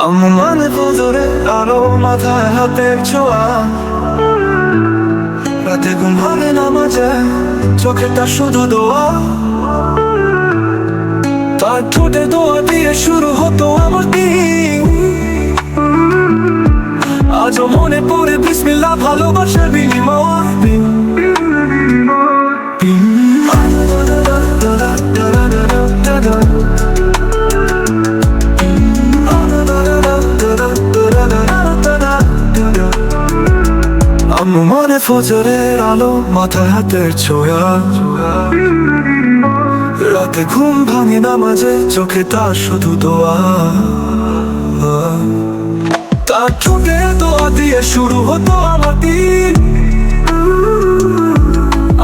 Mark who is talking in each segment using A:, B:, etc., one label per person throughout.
A: মানে ফজরে আলো মাথায় হাতের ছোঁয়া, রাতে ঘুম ভাঙে না মাঝে, চোখেটা শুধু দোয়া। তার ঠোঁটে দোয়া দিয়ে শুরু হতো আমার দিন। আজও মনে পড়ে বিসমিল্লাহ, ভালোবাসার বিনিময়। মানে ফজরের আলো মাথায় হাতের ছোঁয়া, রাতে ঘুম ভাঙে না মাঝে, চোখে তার শুধু দোয়া। তার ঠোঁটে দোয়া দিয়ে শুরু হতো আমার দিন।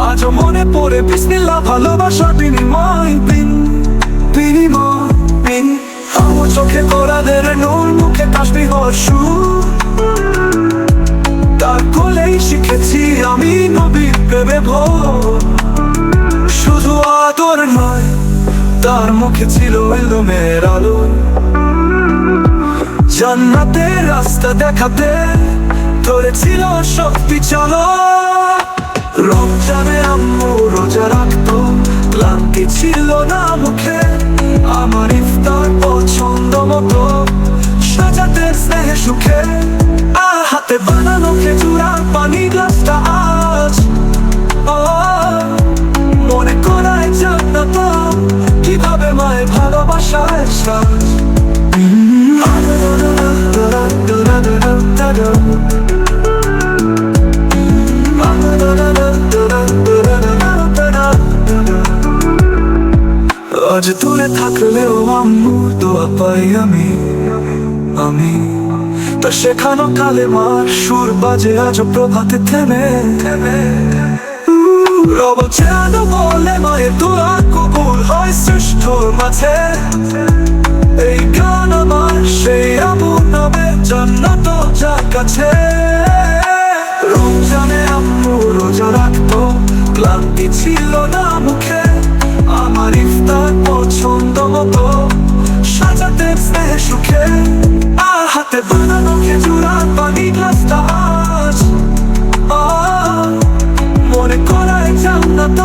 A: আজও মনে পড়ে বিসমিল্লাহ, ভালোবাসার বিনিময়। আমার চোখে কোরআনের নূর, মুখে তাসবিহর সুর। তার কোলেই শিখেছি আমি নবীর প্রেমে ভোর। শুধু আদর নয়, তার মুখে ছিল ইলমের আলো। জান্নাতের রাস্তা দেখাতে ধরেছিল শক্তি চলো। রমজানে আম্মু রোজা রাখতো, ক্লান্তি ছিল না মুখে। আমার ইফতার পছন্দ মতো সাজাতে স্নেহে সুখে। হাতে বানানো খেজুর আর পানি গ্লাসটা আজ মনে করায় জান্নাত, কিভাবে মায়ের ভালোবাসায় সাজ। আজ দূরে থাকলেও আম্মুর দোয়া পাই আমি। তার শেখানো কালেমার সুর বাজে আজ প্রভাতে থেমে থেমে। রব যেন বলে মায়ের দোয়া কবুল হয় সৃষ্টির মাঝে। এই গান আমার সেই আবু নামে, জান্নাত যার কাছে। রমজানে আম্মু রোজা রাখতো, ক্লান্তি ছিল না মুখে। আমার ইফতার পছন্দ মতো সাজাতে স্নেহে সুখে। হাতে বানানো খেজুর আর পানি গ্লাসটা আজ মনে করায় জান্নাত,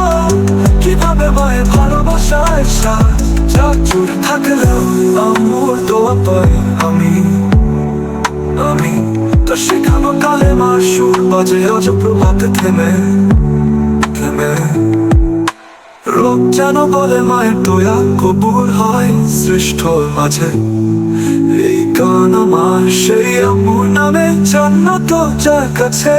A: কিভাবে মায়ের ভালোবাসায় সাজ। যা চুর থাকলেও আম্মুর দোয়া পাই আমি। তার শেখানো কালেমার সুর বাজে আজ প্রভাতে থেমে থেমে। রোগ যেন বলে মায়ের দয়া কবুল হয় সৃষ্টির মাঝে। এই গান আমার সেই আম্মুর নামে, জান্নাত যার কাছে।